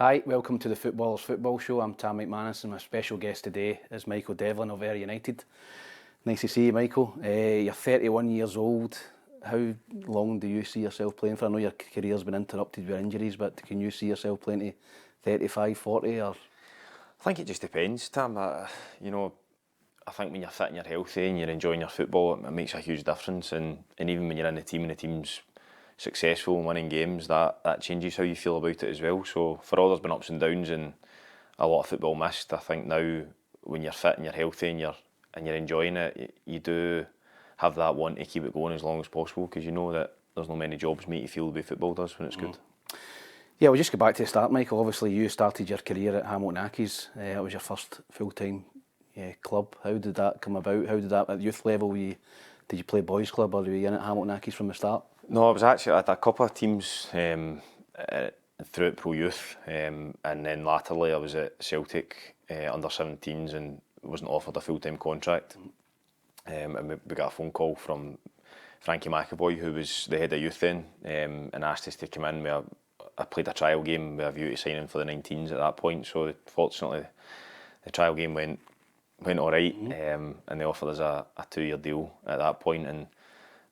Hi, welcome to the Footballers Football Show. I'm Tam McManus and my special guest today is Mikey Devlin of Ayr United. Nice to see you, Michael. You're 31 years old. How long do you see yourself playing for? I know your career's been interrupted with injuries, but can you see yourself playing to 35, 40 or...? I think it just depends, Tam. I think when you're fit and you're healthy and you're enjoying your football, it makes a huge difference. And even when you're in the team and the team's successful and winning games, that changes how you feel about it as well. So for all there's been ups and downs and a lot of football missed, I think now when you're fit and you're healthy and you're enjoying it, you do have that want to keep it going as long as possible, because you know that there's not many jobs make you feel the way football does when it's good. Yeah, we'll just go back to the start, Michael. Obviously, you started your career at Hamilton Accies. It was your first full-time club. How did that come about? How did that, at youth level, did you play boys' club or were you in at Hamilton Accies from the start? No, I was actually at a couple of teams throughout pro youth, and then latterly I was at Celtic under 17s and wasn't offered a full-time contract. And we got a phone call from Frankie McAvoy, who was the head of youth then, and asked us to come in. I played a trial game with a view to signing for the 19s at that point, so fortunately the trial game went all right, and they offered us a 2-year deal at that point, and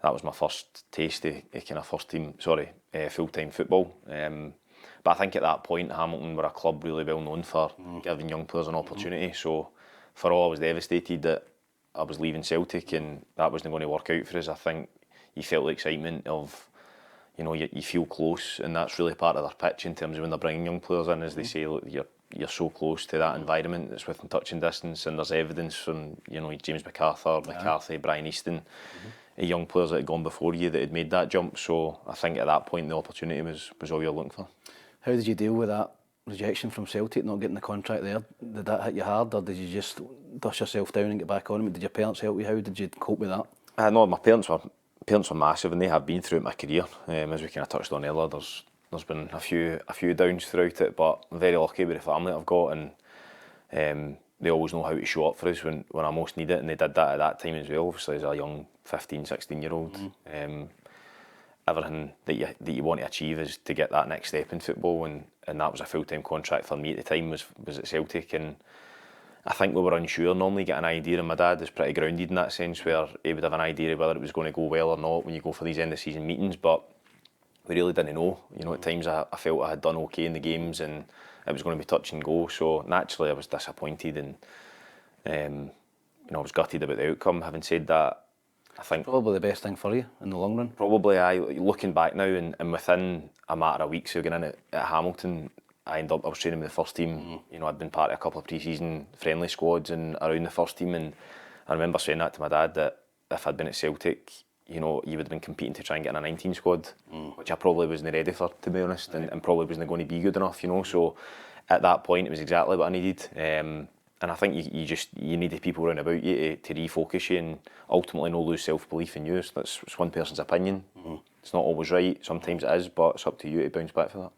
that was my first taste of kind of full-time football. But I think at that point Hamilton were a club really well known for giving young players an opportunity, so for all I was devastated that I was leaving Celtic and that wasn't going to work out for us. I think you felt the excitement of, you feel close, and that's really part of their pitch in terms of when they're bringing young players in, as they say, look, you're so close to that environment that's within touching distance, and there's evidence from James McCarthy, Brian Easton, young players that had gone before you that had made that jump. So I think at that point the opportunity was all you're looking for. How did you deal with that rejection from Celtic, not getting the contract there? Did that hit you hard, or did you just dust yourself down and get back on it? Did your parents help you? How did you cope with that? No, my parents were massive, and they have been throughout my career. As we kind of touched on earlier, there's been a few downs throughout it, but I'm very lucky with the family that I've got, and they always know how to show up for us when I most need it, and they did that at that time as well, obviously as a young 15, 16-year-old. Everything that you want to achieve is to get that next step in football, and that was a full-time contract for me at the time, was at Celtic, and I think we were unsure, normally get an idea, and my dad is pretty grounded in that sense, where he would have an idea of whether it was going to go well or not when you go for these end of season meetings, but we really didn't know. At times I felt I had done okay in the games and it was going to be touch and go, so naturally I was disappointed, and I was gutted about the outcome. Having said that, I think probably the best thing for you in the long run. Probably, looking back now, and within a matter of weeks of getting in at Hamilton, I was training with the first team. I'd been part of a couple of pre-season friendly squads and around the first team, and I remember saying that to my dad, that if I'd been at Celtic, you would have been competing to try and get in a 19 squad, which I probably wasn't ready for, to be honest, and probably wasn't going to be good enough, So at that point, it was exactly what I needed. And I think you need the people around about you to refocus you and ultimately not lose self-belief in you. That's one person's opinion. It's not always right. Sometimes it is, but it's up to you to bounce back for that.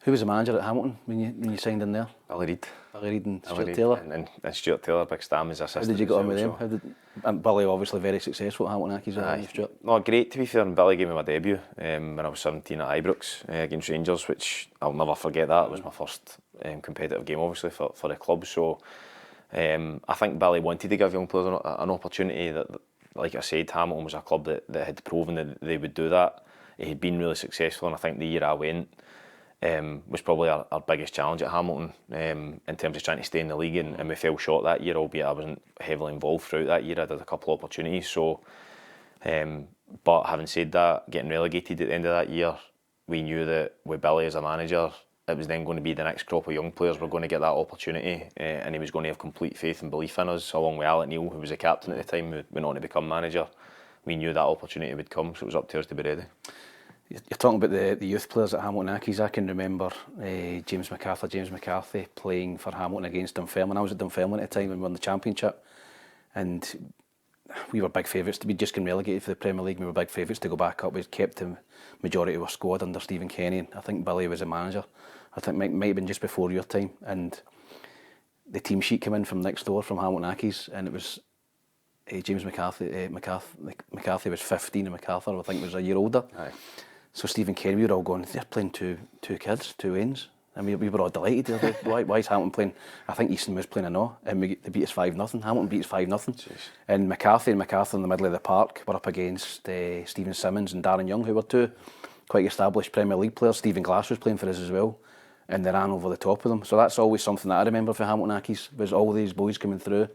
Who was the manager at Hamilton when you signed in there? Billy Reid. Billy Reid and Stuart Taylor. And Stuart Taylor, Big Stam, as assistant. How did you get on with them? And Billy obviously very successful at Hamilton Accies. Stuart. No, great to be fair. And Billy gave me my debut when I was 17 at Ibrox against Rangers, which I'll never forget. That it was my first competitive game, obviously for the club. So I think Billy wanted to give young players an opportunity. That, like I said, Hamilton was a club that had proven that they would do that. It had been really successful, and I think the year I went was probably our biggest challenge at Hamilton in terms of trying to stay in the league, and we fell short that year, albeit I wasn't heavily involved throughout that year. I did a couple of opportunities. So, but having said that, getting relegated at the end of that year, we knew that with Billy as a manager, it was then going to be the next crop of young players were going to get that opportunity, and he was going to have complete faith and belief in us, along with Alec Neil, who was the captain at the time, who went on to become manager. We knew that opportunity would come, so it was up to us to be ready. You're talking about the youth players at Hamilton Accies. I can remember James McCarthy playing for Hamilton against Dunfermline. I was at Dunfermline at the time and we won the championship, and we were big favourites to be just getting relegated for the Premier League. We were big favourites to go back up. We kept the majority of our squad under Stephen Kenny, and I think Billy was a manager. I think it might have been just before your time, and the team sheet came in from next door from Hamilton Accies, and it was James McCarthy. McCarthy was 15 and McCarthy, I think, was a year older. Aye. So Stephen Kenny, we were all going, they're playing two kids, two Wains. and we were all delighted. Why is Hamilton playing? I think Easton was playing a no, and they beat us 5-0. Hamilton beat us 5-0. And McCarthy in the middle of the park were up against Stephen Simmons and Darren Young, who were two quite established Premier League players. Stephen Glass was playing for us as well, and they ran over the top of them. So that's always something that I remember for Hamilton Accies, was all these boys coming through.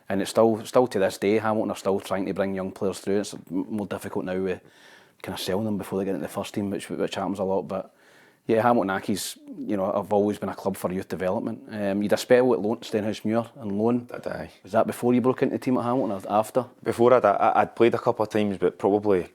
And it's still to this day, Hamilton are still trying to bring young players through. It's more difficult now with kind of selling them before they get into the first team, which happens a lot. But yeah, Hamilton Accies, have always been a club for youth development. You had a spell at loan, Stenhousemuir on loan. Was that before you broke into the team at Hamilton or after? Before I'd played a couple of times, but probably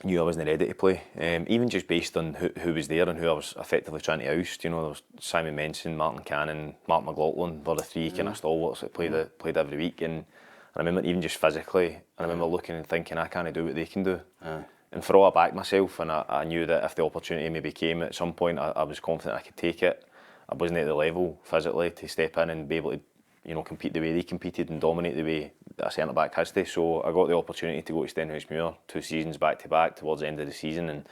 knew I wasn't ready to play. Even just based on who was there and who I was effectively trying to oust. There was Simon Menson, Martin Cannon, Mark McLaughlin were the three kind of stalwarts that played every week. And I remember even just physically, I remember looking and thinking, I can't do what they can do. And for all I backed myself, and I knew that if the opportunity maybe came at some point, I was confident I could take it. I wasn't at the level physically to step in and be able to, compete the way they competed and dominate the way that a centre back has to. So I got the opportunity to go to Stenhousemuir 2 seasons back to back towards the end of the season, and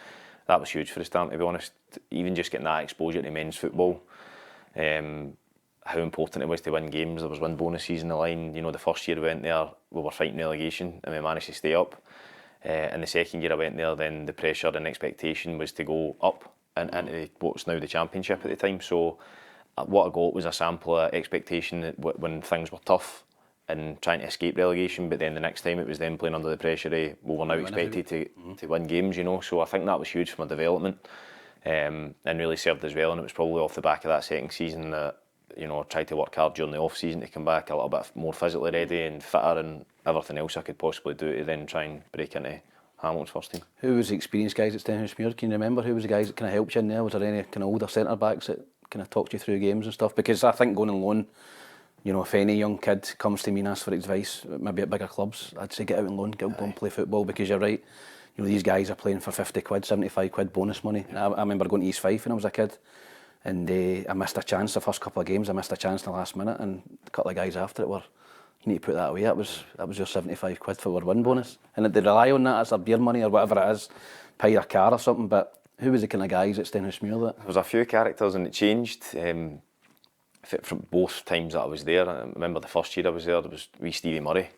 that was huge for us, to be honest. Even just getting that exposure to men's football, how important it was to win games. There was one bonus season in the line. The first year we went there, we were fighting relegation and we managed to stay up. And the second year I went there, then the pressure and expectation was to go up and into what's now the Championship at the time. So what I got was a sample of expectation when things were tough and trying to escape relegation, but then the next time it was them playing under the pressure of, we're now expected to win games, So I think that was huge for my development, and really served as well. And it was probably off the back of that second season that I tried to work hard during the off season to come back a little bit more physically ready and fitter and everything else I could possibly do to then try and break into Hamilton's first team. Who was the experienced guys at Stenhousemuir? Can you remember who was the guys that kind of helped you in there? Was there any kind of older centre backs that kind of talked you through games and stuff? Because I think going on loan, if any young kid comes to me and asks for advice, maybe at bigger clubs, I'd say get out on loan, go and play football, because you're right. These guys are playing for 50 quid, 75 quid bonus money. I remember going to East Fife when I was a kid, and I missed a chance the first couple of games. I missed a chance in the last minute, and a couple of guys after it were, you need to put that away. That was your 75 quid for our win bonus. And they rely on that as their beer money or whatever it is, pay your car or something. But who was the kind of guys at Stenhousemuir that? There was a few characters, and it changed from both times that I was there. I remember the first year I was there was wee Stevie Murray.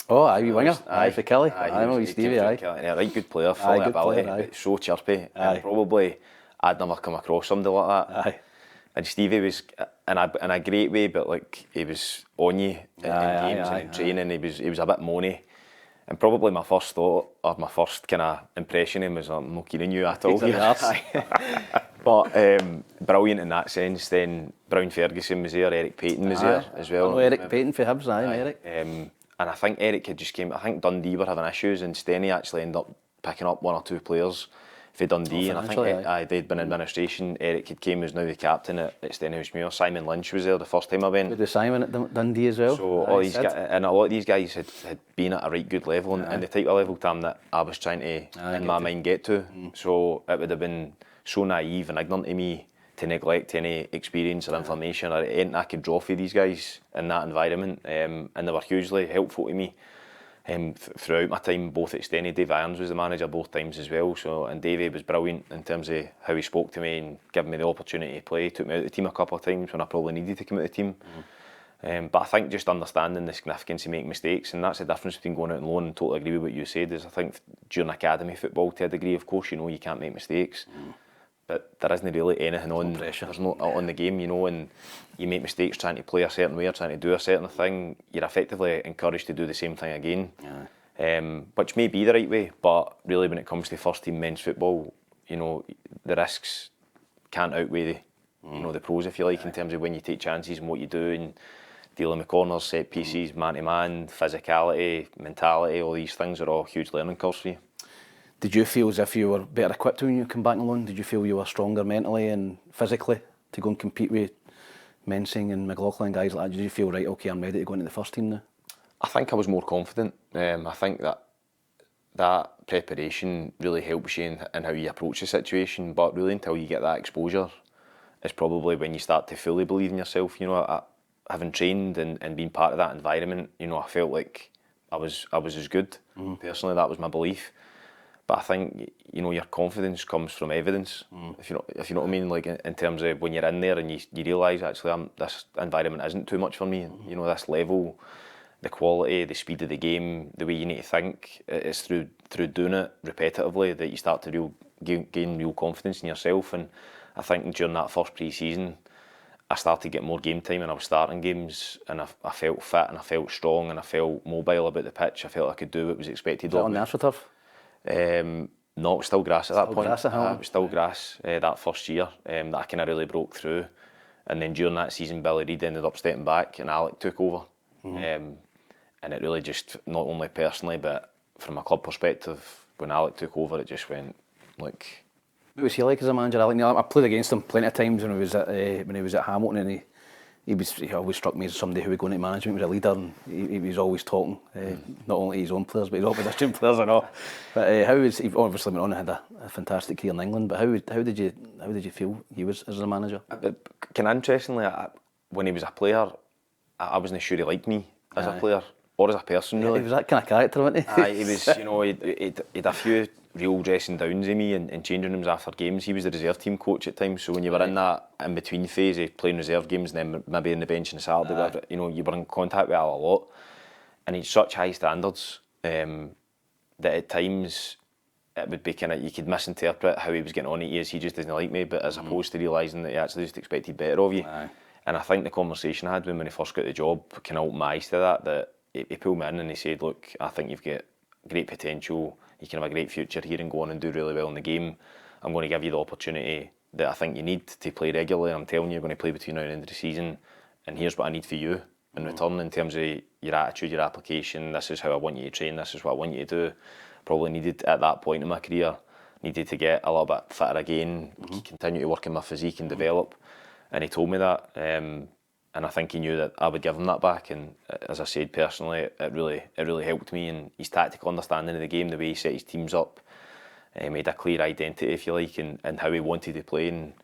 Oh, aye, wee winger. Aye, for Kelly. I know wee Stevie, aye. Yeah, right, good player, full of ability, but so chirpy. And probably I'd never come across somebody like that. Aye. And Stevie was in a great way, but he was on you in games and in training. He was a bit moany. And probably my first thought, or my first kind of impression of him was, I'm not kidding you at all here. But brilliant in that sense. Then Brown Ferguson was there, Eric Payton was there as well. I know Eric Payton for Hibs, Eric. And I think Eric had just came, I think Dundee were having issues, and Stenny actually ended up picking up 1 or 2 players for Dundee, and I think they'd been in administration. Eric had came, was now the captain at Stenhousemuir. Simon Lynch was there the first time I went. With Simon at Dundee as well. So all these guys, and a lot of these guys had been at a right good level, and the type of level, Tam, that I was trying to, in my mind, get to. So it would have been so naive and ignorant of me to neglect any experience or information or anything I could draw for these guys in that environment, and they were hugely helpful to me. Throughout my time, both at Stenny. Dave Irons was the manager both times as well. So, and Davey was brilliant in terms of how he spoke to me and giving me the opportunity to play. He took me out of the team a couple of times when I probably needed to come out of the team. But I think just understanding the significance of making mistakes, and that's the difference between going out on loan, and totally agree with what you said, is I think during academy football, to a degree, of course, you can't make mistakes. But there isn't really anything on pressure. There's no on the game, and you make mistakes trying to play a certain way or trying to do a certain thing, you're effectively encouraged to do the same thing again. Which may be the right way, but really when it comes to first team men's football, the risks can't outweigh the pros, if you like, in terms of when you take chances and what you do, and dealing with corners, set pieces, man to man, physicality, mentality, all these things are all huge learning curves for you. Did you feel as if you were better equipped when you came back alone? Did you feel you were stronger mentally and physically to go and compete with Mensing and McLaughlin and guys like that? Did you feel, right, okay, I'm ready to go into the first team now? I think I was more confident. I think that preparation really helps you in how you approach the situation, but really until you get that exposure is probably when you start to fully believe in yourself. Having trained and been part of that environment, I felt like I was as good. Personally, that was my belief. But I think, you know, your confidence comes from evidence, if you know what I mean, like in terms of when you're in there and you realise actually this environment isn't too much for me, you know, this level, the quality, the speed of the game, the way you need to think, it's through doing it repetitively that you start to gain real confidence in yourself. And I think during that first pre-season, I started to get more game time and I was starting games and I felt fit and I felt strong and I felt mobile about the pitch. I felt I could do what was expected of me. On the AstroTurf? No, it was still grass at that point. Grass at It was still grass that first year that I kind of really broke through. And then during that season, Billy Reid ended up stepping back and Alec took over. And it really just, not only personally, but from a club perspective, when Alec took over, it just went like... What was he like as a manager, Alec? I played against him plenty of times when he was at Hamilton, and he always struck me as somebody who would go into management, he was a leader, and he was always talking, not only his own players, but his opposition players and all. But he obviously went on and had a fantastic career in England. But how did you feel he was as a manager? Kind of interestingly, when he was a player, I wasn't sure he liked me as a player or as a person, really. He was that kind of character, wasn't he? He was, you know, he'd a few real dressing downs of me in changing rooms after games. He was the reserve team coach at times, so when you were in that in-between phase of playing reserve games and then maybe in the bench on the Saturday, whatever, you know, you were in contact with Al a lot. And he'd such high standards that at times it would be kind of, you could misinterpret how he was getting on at you as he just doesn't like me, but as opposed to realising that he actually just expected better of you. And I think the conversation I had with him when he first got the job kind of opened my eyes to that he pulled me in and he said, look, I think you've got great potential, you can have a great future here and go on and do really well in the game. I'm going to give you the opportunity that I think you need to play regularly. I'm telling you, you're going to play between now and the end of the season, and here's what I need for you in return in terms of your attitude, your application. This is how I want you to train, this is what I want you to do. Probably needed, at that point in my career, needed to get a little bit fitter again, continue to work on my physique and develop. And he told me that, and I think he knew that I would give him that back. And as I said, personally, it really helped me. And his tactical understanding of the game, the way he set his teams up, made a clear identity, if you like, and how he wanted to play. And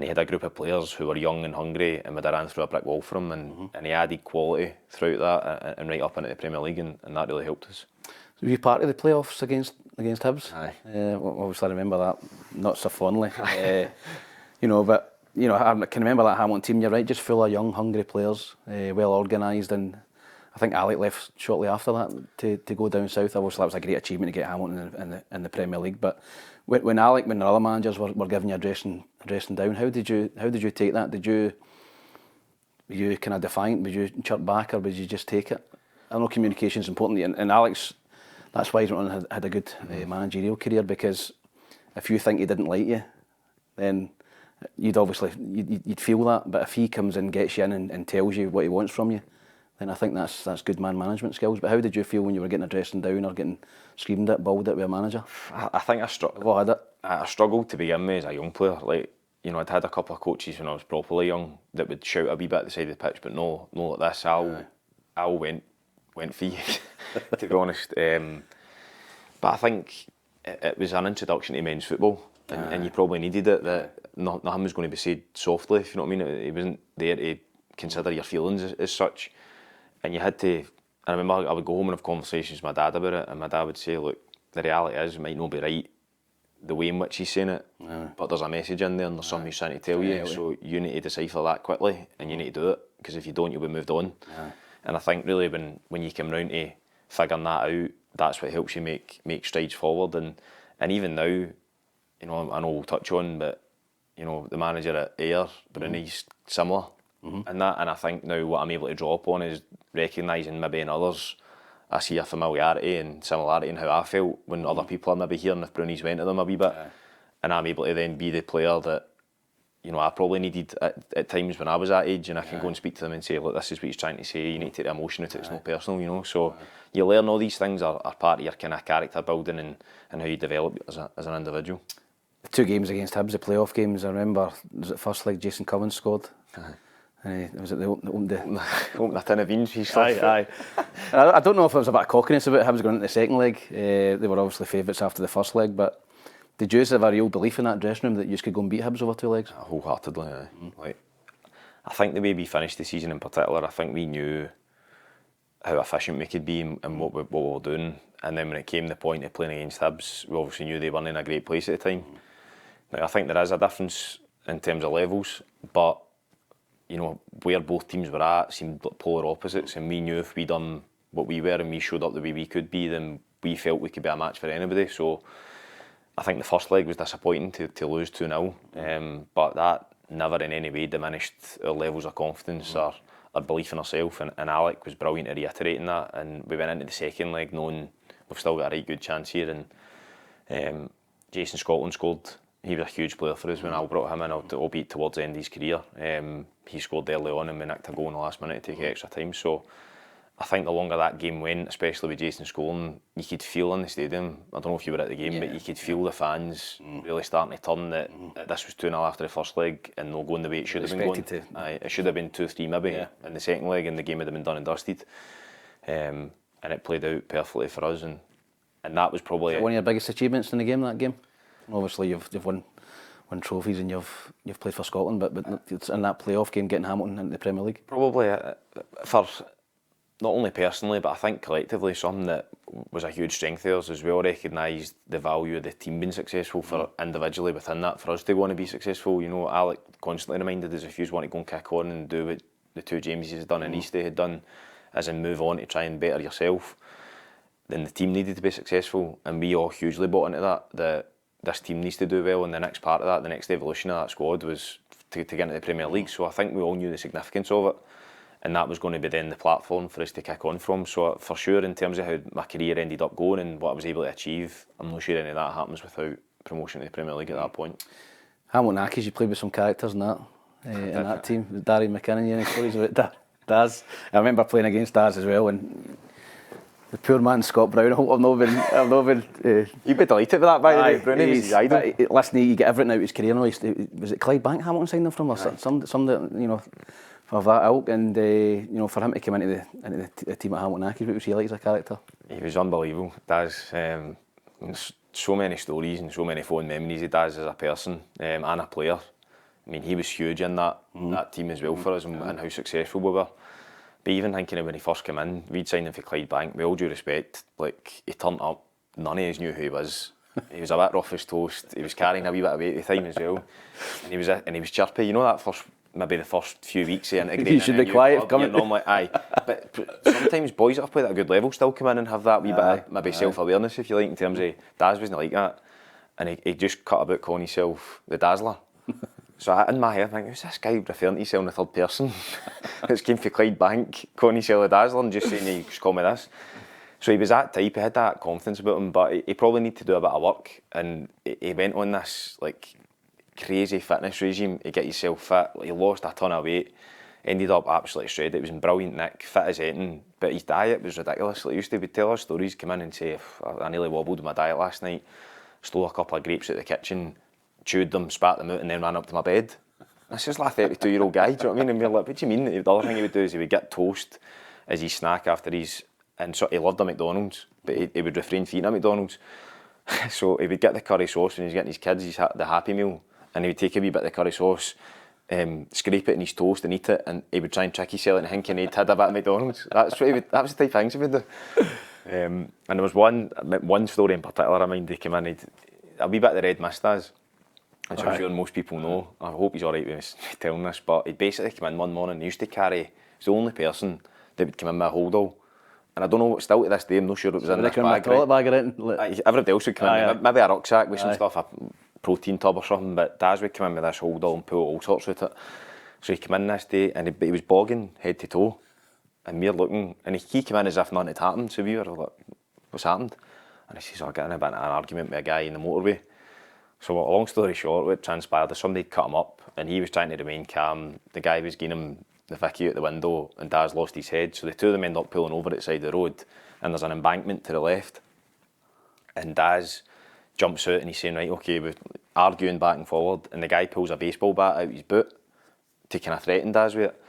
he had a group of players who were young and hungry, and we'd have ran through a brick wall for him. And he added quality throughout that, and right up into the Premier League, and that really helped us. So were you part of the playoffs against Hibs? Aye. Obviously, I remember that not so fondly. But I can remember that Hamilton team. You're right, just full of young, hungry players, well organised, and I think Alec left shortly after that to go down south. Obviously, that was a great achievement to get Hamilton in the Premier League. But when the other managers were giving you a dressing down, how did you take that? Were you kind of defiant? Would you chirp back, or would you just take it? I know communication is important, and Alex, that's why he's went on and had a good managerial career, because if you think he didn't like you, then you'd feel that. But if he comes and gets you in and tells you what he wants from you, then I think that's good man management skills. But how did you feel when you were getting a dressing down or getting screamed at, bawled at with a manager? I think I struggled to begin with as a young player. Like, you know, I'd had a couple of coaches when I was properly young that would shout a wee bit at the side of the pitch, but no like this. Al went for you, to be honest. But I think it was an introduction to men's football, and you probably needed it. That nothing was going to be said softly, if you know what I mean. He wasn't there to consider your feelings as such, and you had to. I remember I would go home and have conversations with my dad about it, and my dad would say, "Look, the reality is, it might not be right, the way in which he's saying it, but there's a message in there, and there's something he's trying to tell you. So you need to decipher that quickly, and you need to do it, because if you don't, you'll be moved on." And I think really when you come round to figuring that out, that's what helps you make strides forward. And even now, you know, I know we'll touch on, but you know, the manager at Ayr, Bruni's similar. And I think now what I'm able to draw upon is recognising maybe in others I see a familiarity and similarity in how I felt when other people are maybe hearing if Bruni's went to them a wee bit. And I'm able to then be the player that, you know, I probably needed at times when I was that age, and I can go and speak to them and say, look, this is what he's trying to say, you need to take the emotion out, it's not personal, you know. So you learn all these things are part of your kind of character building and how you develop as an individual. The 2 games against Hibs, the playoff games, I remember, was it first leg Jason Cummins scored? Was it the opened a tin of beans? Aye. I don't know if there was a bit of cockiness about Hibs going into the second leg. They were obviously favourites after the first leg, but did you have a real belief in that dressing room that you could go and beat Hibs over 2 legs? Wholeheartedly, Like, I think the way we finished the season in particular, I think we knew how efficient we could be and what we were doing. And then when it came to the point of playing against Hibs, we obviously knew they weren't in a great place at the time. Now, I think there is a difference in terms of levels, but you know, where both teams were at seemed like polar opposites, and we knew if we done what we were and we showed up the way we could be, then we felt we could be a match for anybody. So I think the first leg was disappointing to lose 2-0, but that never in any way diminished our levels of confidence or our belief in ourselves, and Alec was brilliant at reiterating that, and we went into the second leg knowing we've still got a right good chance here. And Jason Scotland scored. He was a huge player for us when Al brought him in, albeit towards the end of his career. He scored early on and we nicked a goal in the last minute to take extra time. So I think the longer that game went, especially with Jason Scotland, you could feel in the stadium, I don't know if you were at the game, but you could feel the fans really starting to turn that this was 2-0 after the first leg and not going the way it should have been going. It should have been 2-3 maybe in the second leg, and the game would have been done and dusted. And it played out perfectly for us, and that was probably one of your biggest achievements in the game, that game? Obviously you've won trophies and you've played for Scotland, but it's in that playoff game getting Hamilton into the Premier League. Probably for not only personally, but I think collectively, something that was a huge strength of ours is we all recognised the value of the team being successful for individually within that, for us to want to be successful. You know, Alec constantly reminded us, if you want to go and kick on and do what the two Jameses had done and Eastie had done, as in move on to try and better yourself, then the team needed to be successful, and we all hugely bought into that this team needs to do well, and the next part of that, the next evolution of that squad was to get into the Premier League. So I think we all knew the significance of it, and that was going to be then the platform for us to kick on from. So for sure, in terms of how my career ended up going and what I was able to achieve, I'm not sure any of that happens without promotion to the Premier League at that point. Hamilton Accies, you played with some characters in that team. Darry McKinnon, any stories about Daz? I remember playing against Daz as well, and the poor man Scott Brown. I hope I've not been. You'd be delighted with that, by the way. Brownie was his idol. Listen, you get everything out of his career. Was it Clyde Bank Hamilton signed him from, or some you know, of that ilk? And you know, for him to come into the team at Hamilton Accies, what was he like as a character? He was unbelievable. Daz, so many stories and so many fond memories of Daz as a person and a player. I mean, he was huge in that team as well for us, and how successful we were. But even thinking of when he first came in, we'd signed him for Clyde Bank. With all due respect, like, he turned up, none of us knew who he was. He was a bit rough as toast. He was carrying a wee bit of weight at the time as well, and he was chirpy. You know, that the first few weeks of integrating. You should be quiet. You're normally but sometimes boys that have played at a good level still come in and have that wee bit of maybe self-awareness, if you like, in terms of Daz wasn't like that, and he just cut about calling himself the Dazzler. So in my head, I think, who's this guy referring to himself in the third person? It's came for Clyde Bank, calling himself a Dazzler and just saying, "You just call me this." So he was that type, he had that confidence about him, but he probably needed to do a bit of work, and he went on this like crazy fitness regime to get himself fit. He lost a ton of weight, ended up absolutely shredded. It was in brilliant nick, fit as anything, but his diet was ridiculous. Like, he used to tell us stories, come in and say, "I nearly wobbled with my diet last night, stole a couple of grapes out the kitchen, chewed them, spat them out, and then ran up to my bed." This is like a 32-year-old guy, do you know what I mean? And we're like, what do you mean? The other thing he would do is he would get toast as his snack after and so he loved a McDonald's, but he would refrain from eating at McDonald's. So he would get the curry sauce when he was getting his kids the Happy Meal, and he would take a wee bit of the curry sauce, scrape it in his toast and eat it, and he would try and trick himself into thinking he'd had a bit of McDonald's. That was the type of things he would do. And there was one story in particular, I mind, he came in, a wee bit of the red mist as, which I'm sure most people know. I hope he's alright with me telling this, but he basically came in one morning, he used to carry, he's the only person that would come in with a holdall. And I don't know, still to this day, I'm not sure it was in this bag. Everybody else would come in, maybe a rucksack with some stuff, a protein tub or something, but Daz would come in with this holdall and pull all sorts with it. So he came in this day, and he was bogging head to toe, and we're looking, and he came in as if nothing had happened, so we were like, what's happened? And he says, I got in a bit of an argument with a guy in the motorway. So long story short, what transpired is somebody cut him up, and he was trying to remain calm. The guy was giving him the Vicky out the window, and Daz lost his head, so the two of them end up pulling over at the side of the road, and there's an embankment to the left, and Daz jumps out and he's saying, right, okay, we're arguing back and forward, and the guy pulls a baseball bat out of his boot to kind of threaten Daz with it,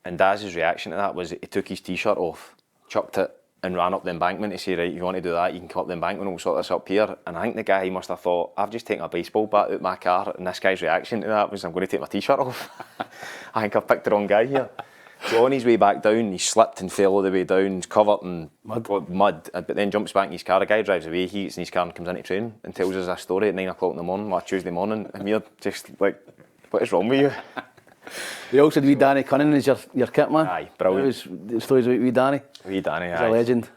and Daz's reaction to that was he took his t-shirt off, chucked it, and ran up the embankment to say, right, if you want to do that, you can come up the embankment and we'll sort this up here. And I think the guy must have thought, I've just taken a baseball bat out of my car, and this guy's reaction to that was, I'm going to take my t-shirt off. I think I've picked the wrong guy here. So on his way back down, he slipped and fell all the way down, he's covered in mud, but then jumps back in his car. A guy drives away, he gets in his car and comes into training and tells us a story at 9 o'clock in the morning, like Tuesday morning, and we're just like, what is wrong with you? We also had wee Danny Cunningham as your kit man. Aye, brilliant. The stories about wee Danny. Wee Danny, He's a legend.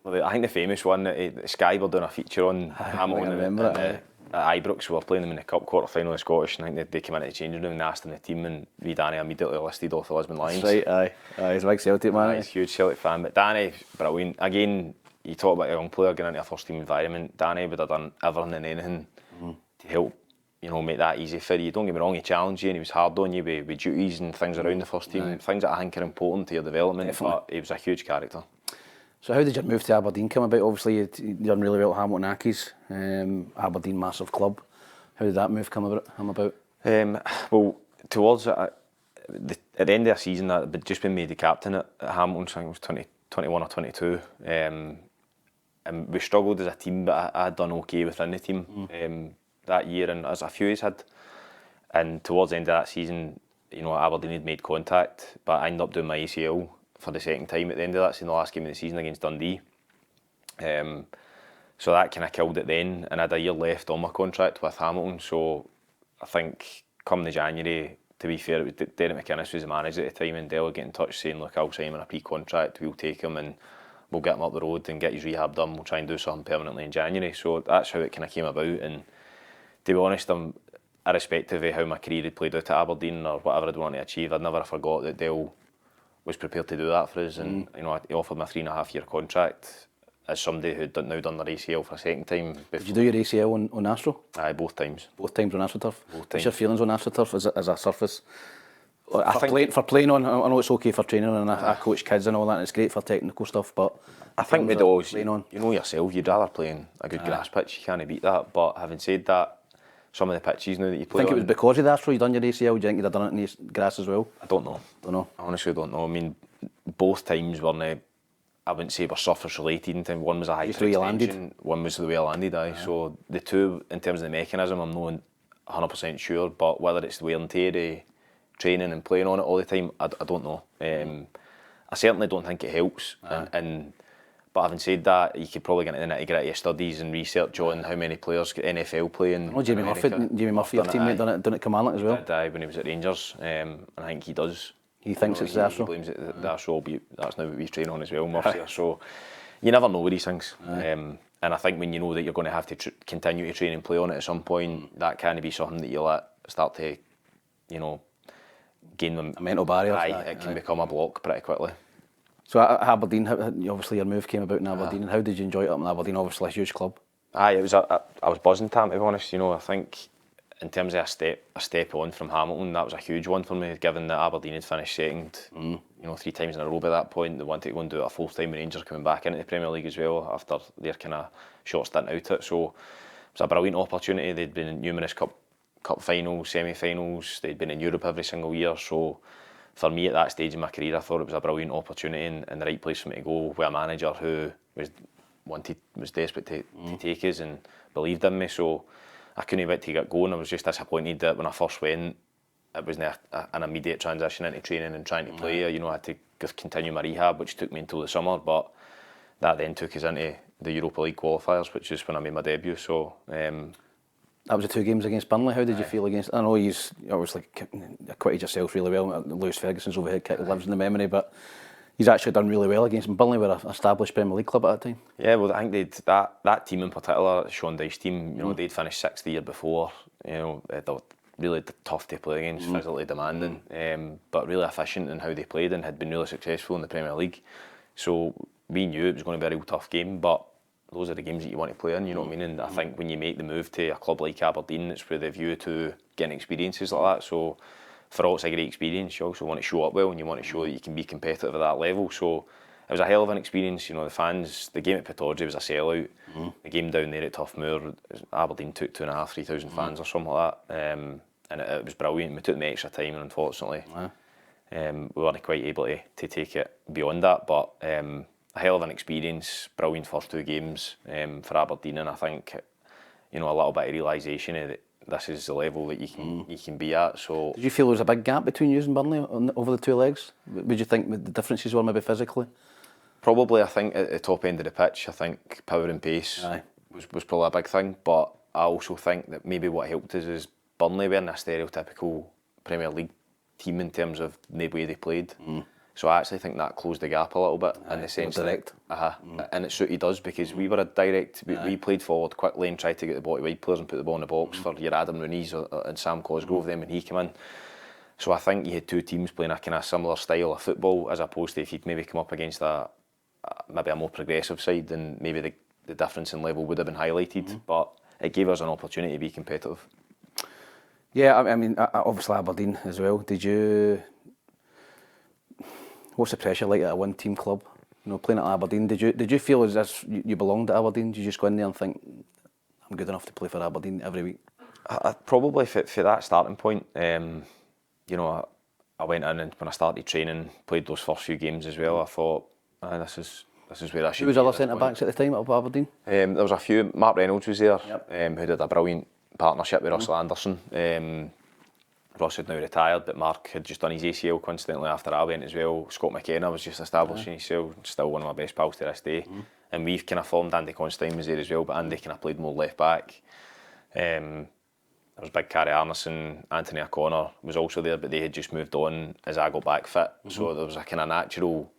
Well, I think the famous one, Sky were doing a feature on Hamilton at Ibrox. We were playing them in the Cup quarter-final of Scottish, and I think they came into the changing room and asked in the team, and wee Danny immediately listed off the Lisbon Lions. That's right, aye. He's a big Celtic man. He's a huge Celtic fan, but Danny, brilliant. Again, you talk about a young player getting into a first-team environment. Danny would have done everything and anything to help, make that easy for you. Don't get me wrong, he challenged you and he was hard on you with duties and things around the first team, things that I think are important to your development. Definitely. But he was a huge character. So how did your move to Aberdeen come about? Obviously you'd done really well at Hamilton Accies, Aberdeen, massive club. How did that move come about? Well, towards it, at the end of the season, I'd just been made the captain at Hamilton, so I think it was 2021 or 22. And we struggled as a team, but I had done okay within the team that year, and as a few years had. And towards the end of that season, Aberdeen had made contact, but I ended up doing my ACL for the second time at the end of that season, the last game of the season against Dundee. So that kind of killed it then, and I had a year left on my contract with Hamilton. So I think come the January, to be fair, it was Derek McManus was the manager at the time, and Dale would get in touch saying, look, I'll sign him on a pre-contract, we'll take him and we'll get him up the road and get his rehab done, we'll try and do something permanently in January. So that's how it kind of came about, and to be honest, irrespective of how my career had played out at Aberdeen or whatever I'd want to achieve, I'd never forgot that Dale was prepared to do that for us, and he offered me a 3.5-year contract as somebody who'd now done their ACL for a second time. Did you do your ACL on Astro? Aye, both times. Both times on AstroTurf? Both times. What's your feelings on AstroTurf as a surface? For playing on, I know it's okay for training and I coach kids and all that, and it's great for technical stuff, but I think with those, you know yourself, you'd rather play in a good grass pitch, you can't beat that. But having said that, some of the pitches now that you play I think it was because of the Astro you done your ACL. Do you think you'd have done it in the grass as well? I don't know. I honestly don't know. I mean, both times weren't, I wouldn't say were surface related. In time, one was a high extension, one was the way I landed. So the two, in terms of the mechanism, I'm not 100% sure. But whether it's the wear and tear, training and playing on it all the time, I don't know. I certainly don't think it helps. But having said that, you could probably get into the nitty-gritty of studies and research on how many players get NFL playing. Oh, Jamie Murphy, your teammate, done it at Kilmarnock as well. When he was at Rangers, and I think he does. He thinks it's the Astro. He blames it the Astro, but that's now what we train on as well, Murphy. So you never know with these things. And I think when you know that you're going to have to continue to train and play on it at some point, that can be something that you let start to, gain them a mental barrier. It can become a block pretty quickly. So at Aberdeen, obviously your move came about in Aberdeen, and how did you enjoy it up in Aberdeen? Obviously a huge club. It was. I was buzzing, Tam, to be honest. I think in terms of a step on from Hamilton, that was a huge one for me, given that Aberdeen had finished second, 3 times in a row by that point. They wanted to go and do it a full time with Rangers coming back into the Premier League as well after their kind of short stint out it. So it was a brilliant opportunity. They'd been in numerous cup finals, semi-finals. They'd been in Europe every single year. So for me at that stage in my career, I thought it was a brilliant opportunity and the right place for me to go with a manager who was desperate to take us and believed in me. So I couldn't wait to get going. I was just disappointed that when I first went, it wasn't an immediate transition into training and trying to play. I had to continue my rehab, which took me until the summer, but that then took us into the Europa League qualifiers, which is when I made my debut. So that was the 2 games against Burnley. How did you feel against? I know he's obviously acquitted yourself really well. Lewis Ferguson's overhead kick lives in the memory, but he's actually done really well against them. Burnley were an established Premier League club at that time. Yeah, well, I think that team in particular, Sean Dyche's team, they'd finished 6th the year before. They were really tough to play against, physically demanding, but really efficient in how they played and had been really successful in the Premier League. So we knew it was going to be a real tough game, but those are the games that you want to play in, you know what I mean? And I think when you make the move to a club like Aberdeen, it's with a view to getting experiences like that. So for all it's a great experience, you also want to show up well and you want to show that you can be competitive at that level. So it was a hell of an experience. The fans, the game at Pittodrie was a sellout. The game down there at Toughmoor, Aberdeen took 2,500, 3,000 fans or something like that. And it was brilliant. We took them extra time, and unfortunately we weren't quite able to take it beyond that. But a hell of an experience, brilliant first 2 games for Aberdeen, and I think a little bit of realisation of this is the level that you can be at. So did you feel there was a big gap between you and Burnley over the two legs? Would you think the differences were maybe physically? Probably, I think at the top end of the pitch, I think power and pace was probably a big thing. But I also think that maybe what helped us is Burnley weren't a stereotypical Premier League team in terms of the way they played. So I actually think that closed the gap a little bit in the sense direct. And it suited us because we were a direct. We played forward quickly and tried to get the ball to wide players and put the ball in the box for your Adam Rooney's and Sam Cosgrove then when he came in. So I think you had two teams playing a kind of similar style of football as opposed to if you'd maybe come up against maybe a more progressive side, then maybe the difference in level would have been highlighted. But it gave us an opportunity to be competitive. Yeah, I mean, obviously Aberdeen as well. What's the pressure like at a one-team club? You know, playing at Aberdeen. Did you feel as if you belonged at Aberdeen? Did you just go in there and think, I'm good enough to play for Aberdeen every week? I probably for that starting point, you know, I went in and when I started training, played those first few games as well. I thought, this is where I should. Who was other centre backs at the time at Aberdeen? There was a few. Mark Reynolds was there, who did a brilliant partnership with Russell Anderson. Ross had now retired, but Mark had just done his ACL coincidentally after I went as well. Scott McKenna was just establishing himself, still one of my best pals to this day. And we've kind of formed. Andy Constantine was there as well, but Andy kind of played more left back. There was big Carrie Arneson, Anthony O'Connor was also there, but they had just moved on as I got back fit. So there was a kind of natural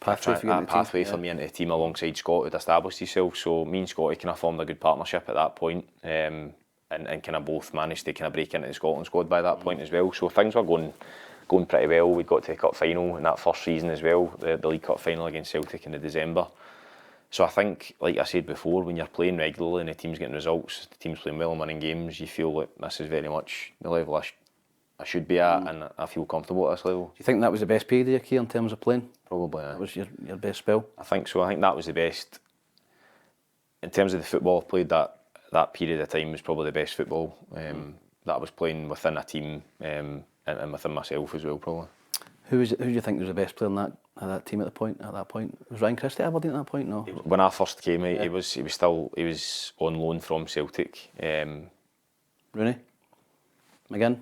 pathway for me into the team alongside Scott who'd established himself. So me and Scotty kind of formed a good partnership at that point. And kind of both managed to kind of break into the Scotland squad by that point as well. So things were going pretty well. We got to the cup final in that first season as well, the League Cup final against Celtic in December. So I think, like I said before, when you're playing regularly and the team's getting results, the team's playing well and winning games, you feel like this is very much the level I should be at, and I feel comfortable at this level. Do you think that was the best period of your career in terms of playing? Probably, That was your best spell? I think so. I think that was the best. In terms of the football I've played, that period of time was probably the best football that I was playing within a team and within myself as well, probably. Who do you think was the best player in that team at that point? Was Ryan Christie at Aberdeen at that point? No. When I first came, he was on loan from Celtic. Rooney, McGinn.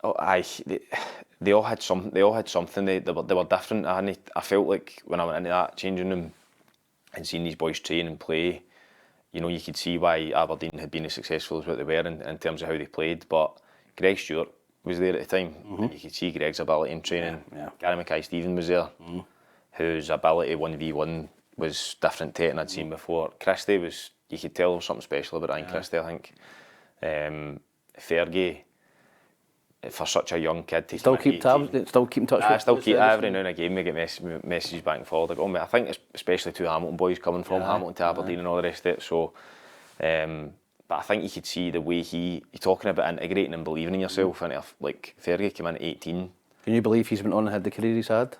Oh, aye. They all had something. They were different. I felt like when I went into that changing room and seeing these boys train and play, you know, you could see why Aberdeen had been as successful as what they were in terms of how they played. But Greg Stewart was there at the time. And you could see Greg's ability in training. Gary Mackay-Steven was there, whose ability 1v1 was different to anything I'd seen before. Christie was, you could tell there was something special about Ryan Christie, I think. Fergie, for such a young kid to still keep in touch with. I still keep every now and again we get messages back and forth. Like, I think especially two Hamilton boys coming from Hamilton to Aberdeen and all the rest of it. So, but I think you could see the way you're talking about integrating and believing in yourself. And like Fergie came in at 18. Can you believe he's went on and had the career he's had?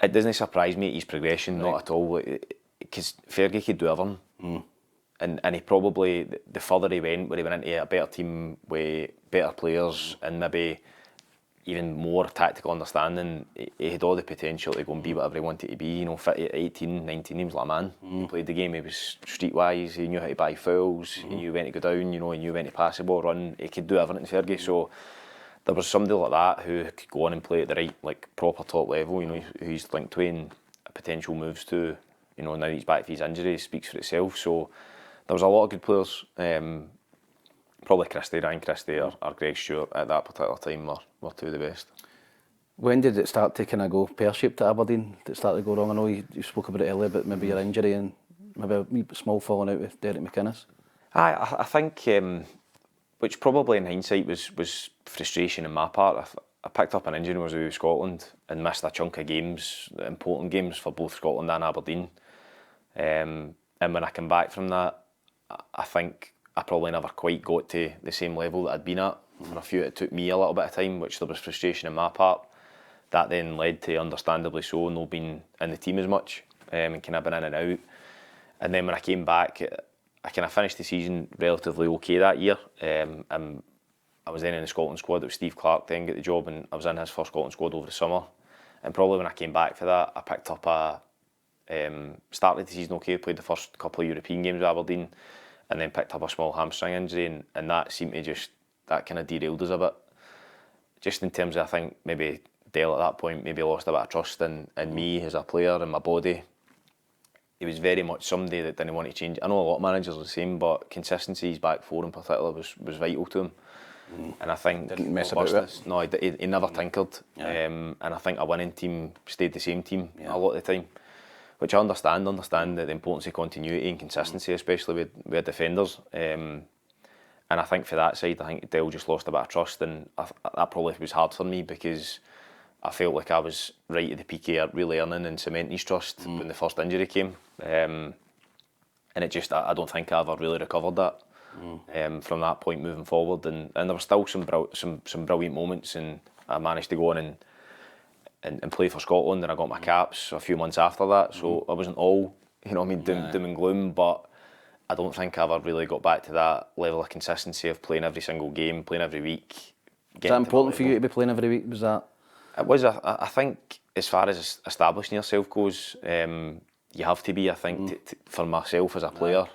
It doesn't surprise me his progression, not at all. Because Fergie could do everything. And he probably, the further he went, where he went into a better team with better players and maybe even more tactical understanding, he had all the potential to go and be whatever he wanted to be. You know, fit at 18, 19, he was like a man. He played the game, he was streetwise, he knew how to buy fouls, he knew when to go down, you know, he knew when to pass the ball, run. He could do everything, Fergie. So there was somebody like that who could go on and play at the right, like, proper top level, you know, who he's linked to and potential moves to, you know, now he's back for his injury, speaks for itself. So there was a lot of good players. Probably Ryan Christie or Greg Stewart at that particular time were two of the best. When did it start to kind of go pear-shaped at Aberdeen? Did it start to go wrong? I know you spoke about it earlier, but maybe your injury and maybe a wee small falling out with Derek McInnes. I think, which probably in hindsight was frustration on my part. I picked up an injury when I was with Scotland and missed a chunk of games, important games for both Scotland and Aberdeen. And when I came back from that, I think I probably never quite got to the same level that I'd been at. For a few, it took me a little bit of time, which there was frustration on my part. That then led to, understandably so, not being in the team as much and kind of been in and out. And then when I came back, I kind of finished the season relatively okay that year. And I was then in the Scotland squad. It was Steve Clark then got the job, and I was in his first Scotland squad over the summer. And probably when I came back for that, I picked up started the season okay, played the first couple of European games with Aberdeen. and then picked up a small hamstring injury, and that seemed to that kind of derailed us a bit. Just in terms of, I think, maybe Dale at that point maybe lost a bit of trust in me as a player and my body. He was very much somebody that didn't want to change. I know a lot of managers are the same, but consistency, his back four in particular, was vital to him. And I think didn't mess about it. No, he never tinkered. And I think a winning team stayed the same team a lot of the time, which I understand the importance of continuity and consistency, especially with defenders. And I think for that side, I think Dale just lost a bit of trust, and that probably was hard for me because I felt like I was right at the peak of really earning and cementing his trust when the first injury came. And it just, I don't think I ever really recovered that from that point moving forward. And there were still some brilliant moments, and I managed to go on and play for Scotland, and I got my caps a few months after that. So I wasn't all, doom and gloom, but I don't think I ever really got back to that level of consistency of playing every single game, playing every week. Is that important for you to be playing every week? Was that? It was. I think as far as establishing yourself goes, you have to be. I think for myself as a player,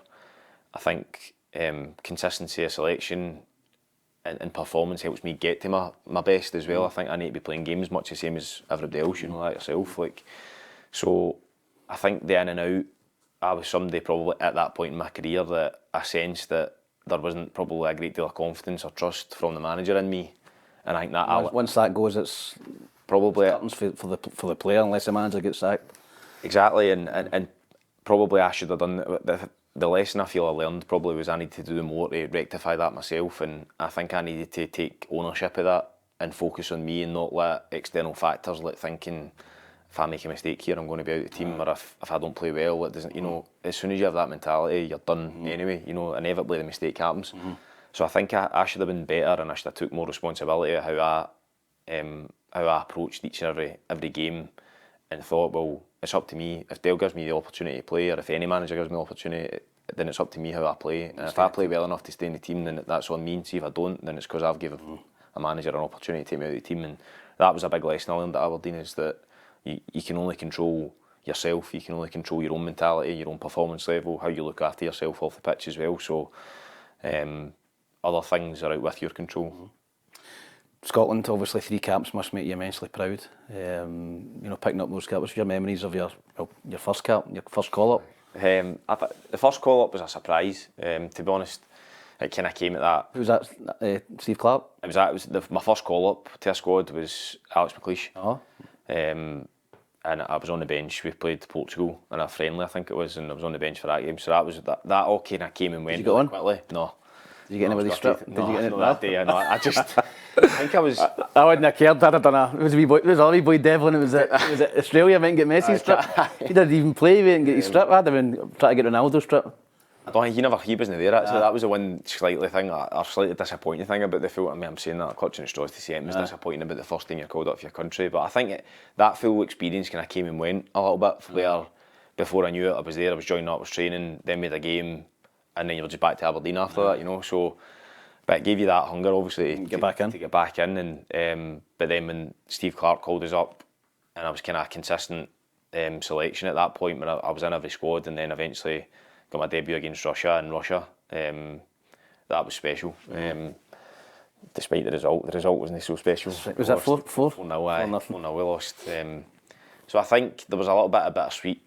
I think consistency of selection and performance helps me get to my best as well. I think I need to be playing games much the same as everybody else, like yourself. So I think the in and out, I was somebody probably at that point in my career that I sensed that there wasn't probably a great deal of confidence or trust from the manager in me. And I think that once that goes, it's probably for the player unless the manager gets sacked. Exactly, and probably I should have done the lesson I feel I learned probably was I needed to do more to rectify that myself, and I think I needed to take ownership of that and focus on me and not let external factors like thinking if I make a mistake here I'm going to be out of the team, or if I don't play well it doesn't. As soon as you have that mentality you're done anyway. Inevitably the mistake happens. So I think I should have been better, and I should have took more responsibility of how I approached each and every game, and thought, well, it's up to me. If Dale gives me the opportunity to play, or if any manager gives me the opportunity, then it's up to me how I play. And if I play well enough to stay in the team, then that's on me. And see if I don't, then it's because I've given a manager an opportunity to take me out of the team. And that was a big lesson I learned at Aberdeen, is that you can only control yourself, you can only control your own mentality, your own performance level, how you look after yourself off the pitch as well. So other things are out with your control. Scotland, obviously 3 caps must make you immensely proud. Picking up those caps. What's your memories of your first cap, your first call-up? The first call-up was a surprise, to be honest. It kind of came at that. Who was that? Steve Clark? My first call-up to a squad was Alex McLeish. Oh. And I was on the bench. We played Portugal in a friendly, I think it was, and I was on the bench for that game. So that all kind of came and went. Did you get on? Quickly. No. Did you get anybody stripped? No, not that day. No, I think I was. I wouldn't have cared. I'd have done it was a wee boy Devlin. It was Australia meant get Messi stripped. He didn't even play. He didn't get stripped. I'd have been trying to get Ronaldo stripped. I don't think he wasn't there actually. That was the one slightly disappointing thing about the full. I mean, I'm saying that clutching at straws to say it was disappointing about the first time you're called up for your country. But I think that full experience kind of came and went a little bit. Where before I knew it, I was there. I was joining up, I was training, then made a game, and then you were just back to Aberdeen after that. So. But it gave you that hunger, obviously, to get back in. And but then when Steve Clark called us up, and I was kind of a consistent selection at that point, when I was in every squad, and then eventually got my debut against Russia in Russia. That was special. Despite the result wasn't so special. Was that 4-4? 4-0, we lost. So I think there was a little bit of bittersweet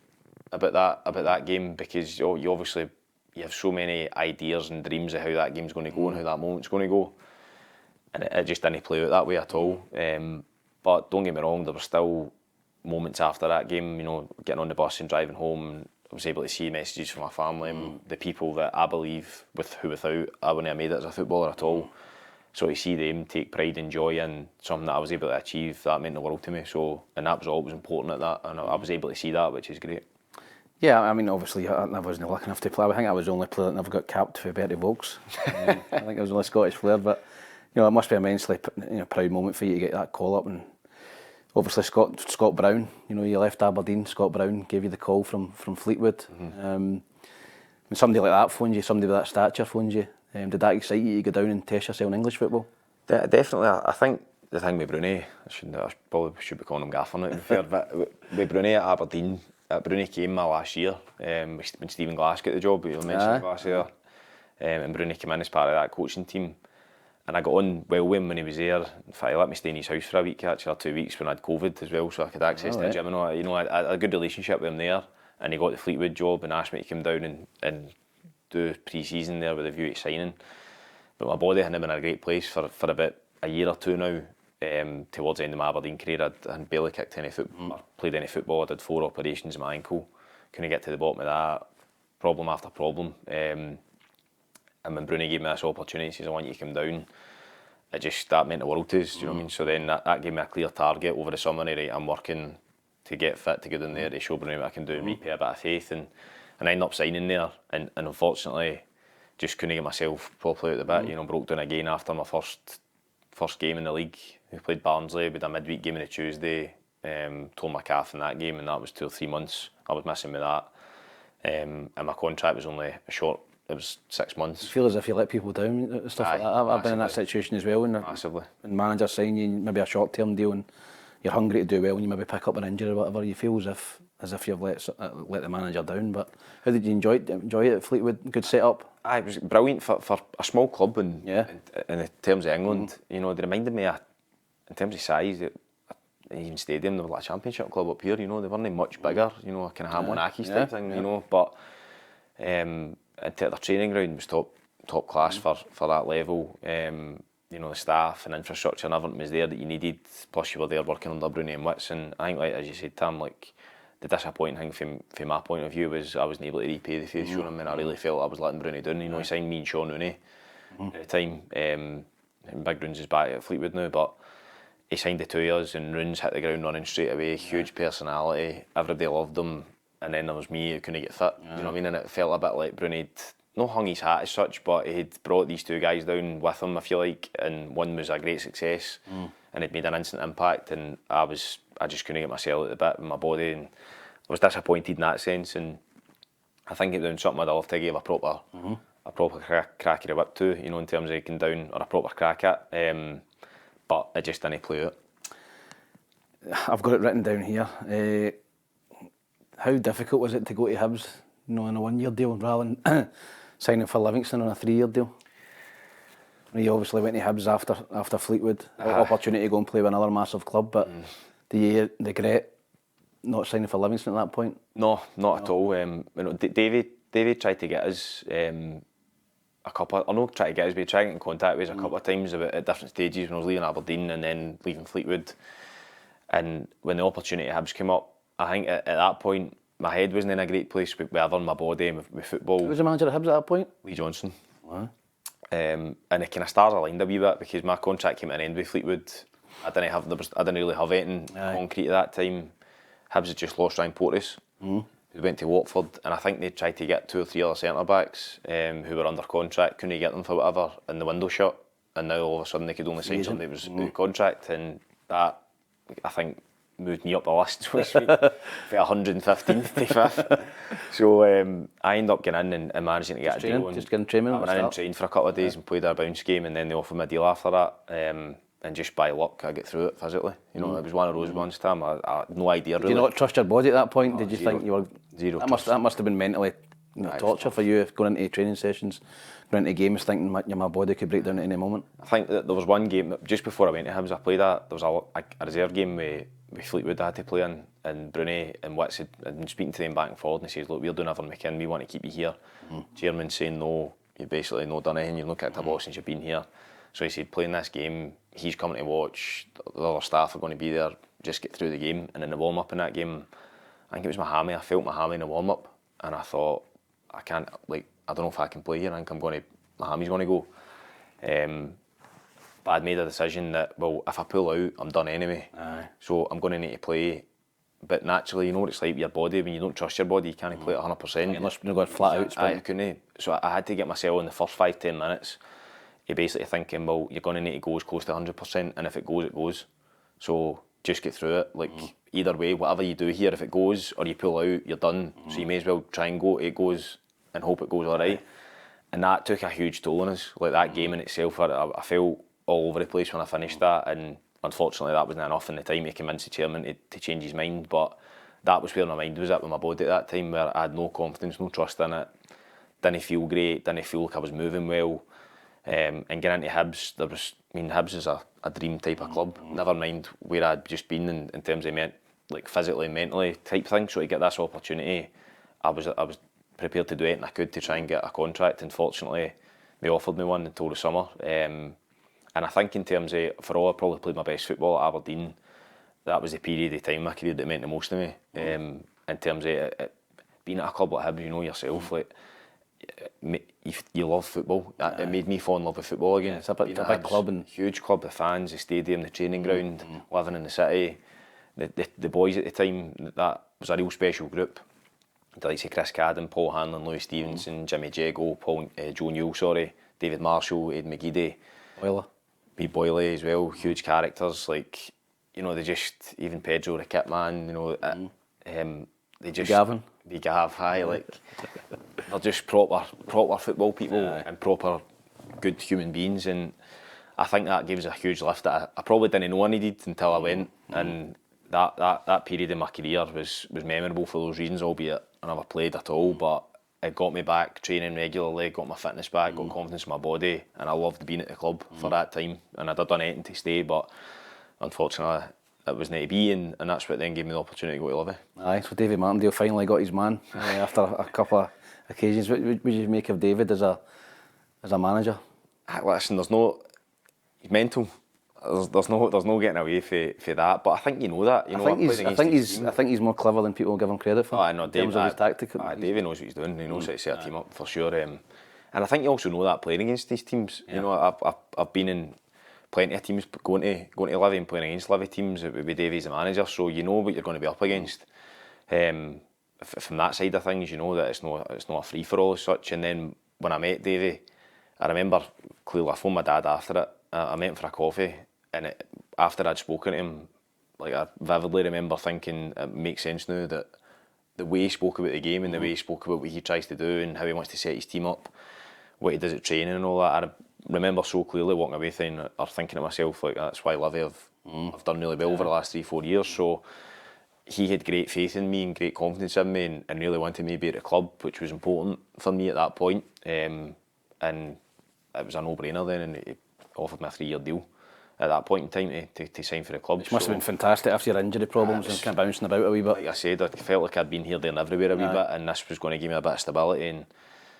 about that game, because you obviously. You have so many ideas and dreams of how that game's going to go and how that moment's going to go, and it just didn't play out that way at all. But don't get me wrong, there were still moments after that game, getting on the bus and driving home, I was able to see messages from my family and the people that I believe, without, I wouldn't have made it as a footballer at all. So to see them take pride and joy in something that I was able to achieve, that meant the world to me. So, and that was always important at that, and I was able to see that, which is great. Yeah, I mean, obviously, I wasn't lucky enough to play. I think I was the only player that never got capped for Bertie Vogts. I think I was the only Scottish player, but it must be an immensely proud moment for you to get that call up. And obviously, Scott Brown, you left Aberdeen. Scott Brown gave you the call from Fleetwood. When somebody like that phones you, somebody with that stature phones you, did that excite you to go down and test yourself in English football? Definitely. I think the thing with Bruni, I probably should be calling him Gaffer now, to be fair, but with Bruni at Aberdeen. Bruni came my last year when Stephen Glass got the job. You mentioned Glass there. and Bruni came in as part of that coaching team. And I got on well with him when he was there. In fact, he let me stay in his house for a week, actually, or 2 weeks when I had COVID as well, so I could access the gym and all that. You know, I had a good relationship with him there, and he got the Fleetwood job and asked me to come down and do pre-season there with a view to signing. But my body hadn't been in a great place for about a year or two now. Towards the end of my Aberdeen career, I hadn't barely kicked any football, played any football. I did 4 operations in my ankle, couldn't get to the bottom of that, problem after problem. And when Bruni gave me this opportunity, he says, I want you to come down, that meant the world to us, do you know what I mean? So then that gave me a clear target over the summer, right, I'm working to get fit, to go down there, to show Bruni what I can do and repay a bit of faith. And I ended up signing there, and unfortunately, just couldn't get myself properly out of the bit, you know, broke down again after my first game in the league. We played Barnsley, we had a midweek game on a Tuesday, tore my calf in that game, and that was 2 or 3 months I was missing with that. And my contract was only it was 6 months. You feel as if you let people down, stuff like that. I've been in that situation as well. Massively. When managers sign you, maybe a short-term deal, and you're hungry to do well, and you maybe pick up an injury or whatever, you feel as if you've let the manager down. But how did you enjoy it at Fleetwood? Good setup? It was brilliant for a small club in terms of England. You know, they reminded me in terms of size, even stadium, they were like a championship club up here, you know, they weren't much bigger, you know, kind of Hamilton type thing, you know, but their training ground was top class for that level. You know, the staff and infrastructure and everything was there that you needed, plus you were there working under Bruni and Wits, and I think, like as you said, Tam, like the disappointing thing from my point of view was I wasn't able to repay the faith shown him, and I really felt I was letting Bruni down. You know, he signed me and Sean Rooney at the time, and Big Roons is back at Fleetwood now, but he signed the 2 years and Roons hit the ground running straight away, huge personality, everybody loved him, and then there was me who couldn't get fit, you know what I mean, and it felt a bit like Bruni not hung his hat as such, but he had brought these 2 guys down with him, if you like, and one was a great success and it made an instant impact, and I just couldn't get myself out of the bit with my body, and I was disappointed in that sense, and I think it was something I'd love to give a proper crack at a whip to, you know, in terms of getting down, or a proper crack at, but it just didn't play out. I've got it written down here. How difficult was it to go to Hibs, you know, on a 1-year deal rather than signing for Livingston on a 3-year deal? You obviously went to Hibs after Fleetwood, opportunity to go and play with another massive club, but do you regret not signing for Livingston at that point? No, not at all. You know, David tried to get us tried to get us, but he tried to get in contact with us a couple of times at different stages when I was leaving Aberdeen and then leaving Fleetwood. And when the opportunity at Hibs came up, I think at that point my head wasn't in a great place with my body and with football. Who was the manager at Hibs at that point? Lee Johnson. Wow. And it kind of stars aligned a wee bit because my contract came to an end with Fleetwood. I didn't really have anything concrete at that time. Hibs had just lost Ryan Porteous, who went to Watford, and I think they tried to get 2 or 3 other centre backs who were under contract, couldn't get them for whatever, and the window shut, and now all of a sudden they could only sign somebody who was out of contract, and that, I think, moved me up the list, so to speak, for 115th to 5th. So I ended up getting in and managing to get a deal. Just getting training. I went in and trained for a couple of days and played a bounce game, and then they offered me a deal after that. And just by luck, I get through it physically. You know, it was one of those ones, Tam. I had no idea really. Did you not trust your body at that point? Did you think you were zero? That must have been mentally torture for you, going into training sessions, going into games, thinking my body could break down at any moment. I think that there was one game just before I went to Hibs. I played there was a reserve game with Fleetwood I had to play in, and Bruni and Wits had been speaking to them back and forward, and he says, look, we're doing everything we can, we want to keep you here. Chairman saying no, you've basically not done anything, you've not kicked a ball since you've been here. So he said, playing this game, he's coming to watch, the other staff are going to be there, just get through the game. And in the warm-up in that game, I think it was my hammy, I felt my hammy in the warm-up, and I thought, I don't know if I can play here, I think my hammy's going to go. But I'd made a decision that, well, if I pull out, I'm done anyway. So I'm going to need to play. But naturally, you know what it's like with your body, when you don't trust your body, you can't play at 100%. You must be going flat out. I couldn't. So I had to get myself in the first 5-10 minutes, you're basically thinking, well, you're going to need to go as close to 100%, and if it goes, it goes. So just get through it. Like, either way, whatever you do here, if it goes or you pull out, you're done. So you may as well try and go till it goes and hope it goes all right. And that took a huge toll on us. Like, that game in itself, I felt all over the place when I finished that, and unfortunately that wasn't enough in the time to convince the chairman to change his mind. But that was where my mind was at with my body at that time, where I had no confidence, no trust in it. didn't feel great, didn't feel like I was moving well. And getting into Hibs, Hibs is a dream type of club. Never mind where I'd just been in terms of like physically and mentally type thing. So to get this opportunity, I was prepared to do anything I could to try and get a contract. Unfortunately, they offered me one until the summer. And I think in terms of, for all I probably played my best football at Aberdeen, that was the period of time in my career that meant the most to me. In terms of being at a club like Hibs, you know yourself, like you love football. It made me fall in love with football again. It's a big club, and huge club, the fans, the stadium, the training ground, living in the city. The boys at the time, that was a real special group. The likes of Chris Cadden, Paul Hanlon, Louis Stevenson, Jimmy Jago, Joe Newell, David Marshall, Ed McGeady, Pete Boyle as well. Huge characters, like, you know, they just, even Pedro the kit man, you know, they just Gavin, like they're just proper football people and proper good human beings, and I think that gives a huge lift that I probably didn't know I needed until I went, and that period in my career was memorable for those reasons, albeit I never played at all, but it got me back training regularly, got my fitness back, got confidence in my body, and I loved being at the club for that time, and I'd have done anything to stay, but unfortunately it wasn't to be, and that's what then gave me the opportunity to go to Livy. Aye, so David Martindale finally got his man after a couple of occasions. What would you make of David as a manager? Listen, he's mental. There's no getting away for that. But I think you know that. I think he's more clever than people give him credit for. I know, in terms of his tactic. David knows what he's doing. He knows how to set a team up for sure. And I think you also know that playing against these teams. You know, I've been in plenty of teams going to Livy and playing against Livy teams with Davey as the manager, so you know what you're going to be up against. From that side of things, you know that it's not a free for all as such. And then when I met Davey, I remember clearly I phoned my dad after it. I met him for a coffee, and after I'd spoken to him, like I vividly remember thinking it makes sense now that the way he spoke about the game and the way he spoke about what he tries to do and how he wants to set his team up, what he does at training and all that. I remember so clearly walking away thinking to myself, like, that's why Livy have done really well over the last 3-4 years. So he had great faith in me and great confidence in me, and really wanted me to be at the club, which was important for me at that point. And it was a no-brainer then, and he offered me a 3-year deal at that point in time to sign for the club. Which must have been fantastic after your injury problems and kind of bouncing about a wee bit. Like I said, I felt like I'd been here, there and everywhere a wee bit, and this was going to give me a bit of stability and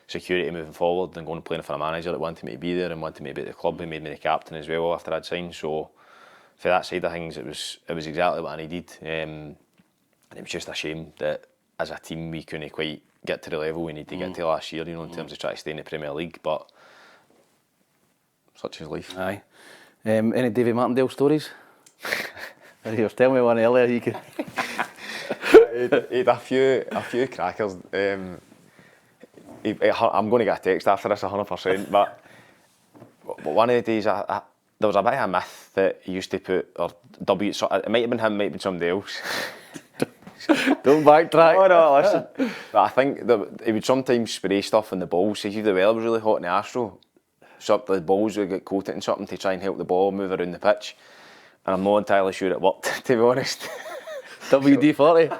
security moving forward, and going and playing for a manager that wanted me to be there and wanted me to be at the club. He made me the captain as well after I'd signed. So for that side of things, it was exactly what I needed. And it was just a shame that as a team we couldn't quite get to the level we need to get to last year, you know, in terms of trying to stay in the Premier League. But such is life. Aye. Any David Martindale stories? You were telling me one earlier. You could. He had a few crackers. I'm going to get a text after this 100%. But one of the days, there was a bit of a myth that he used to put, so it might have been him, might have been somebody else. Don't backtrack. No, listen. But I think that he would sometimes spray stuff on the balls. So if the weather was really hot in the Astro, so the balls would get coated in something to try and help the ball move around the pitch. And I'm not entirely sure it worked, to be honest. WD-40.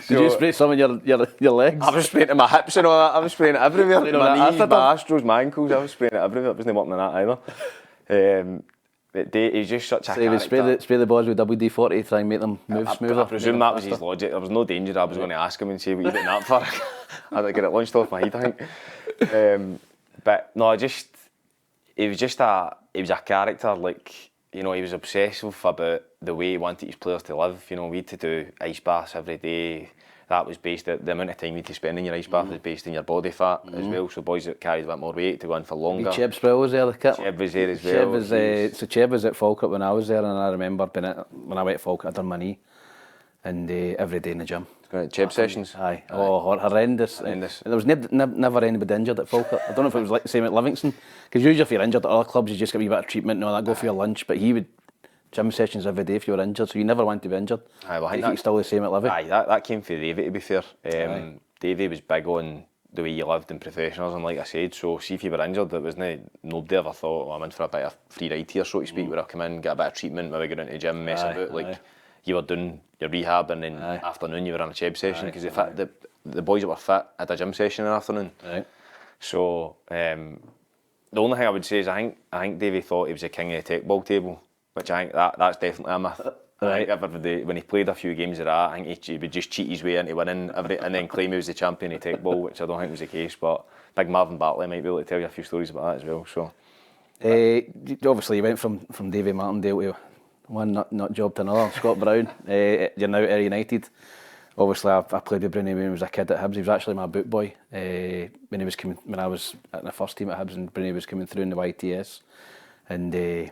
Did you spray some on your legs? I was spraying it in my hips and all that. I was spraying it everywhere. My knees, my Astros, my ankles. I was spraying it everywhere. It wasn't working on that either. But he's just such a character. He would spray the balls with WD-40 to try and make them move smoother. I presume that was his logic. There was no danger. I was going to ask him and say, what are you doing that for? I'd get it launched off my head, I think. But no, he was a character, like, you know, he was obsessive about the way he wanted his players to live. You know, we had to do ice baths every day. That was based on the amount of time you had to spend in your ice bath was based on your body fat as well. So boys that carried a bit more weight to go in for longer. Cheb Sproul was there, the kit. Cheb was there as well. Cheb was at Falkirk when I was there, and I remember when I went to Falkirk, I done my knee, and every day in the gym. Cheb sessions? Aye. Oh, horrendous. There was never anybody injured at Falkirk. I don't know if it was like the same at Livingston, because usually if you're injured at other clubs you just get a wee bit of treatment and all that, go for your lunch, but he would gym sessions every day if you were injured, so you never want to be injured. Aye, well, I think it's still the same at Livy. Aye, that came from Davey, to be fair. Davey was big on the way you lived in professionalism, like I said, so see if you were injured, nobody ever thought, well, I'm in for a bit of free ride here, so to speak, where I come in, get a bit of treatment, maybe go into the gym, mess about, like, you were doing your rehab and then afternoon you were on a Cheb session, because the boys that were fit had a gym session in the afternoon. Right. So the only thing I would say is I think Davey thought he was the king of the tech ball table, which I think that's definitely a myth. I think everybody, when he played a few games of that, I think he would just cheat his way into winning and then claim he was the champion of tech ball, which I don't think was the case. But big Marvin Bartley might be able to tell you a few stories about that as well. So obviously you went from Davy Martindale to one nut job to another. Scott Brown, you're now at United. Obviously I played with Bruni when I was a kid at Hibs. He was actually my boot boy when I was at the first team at Hibs, and Bruni was coming through in the YTS, and he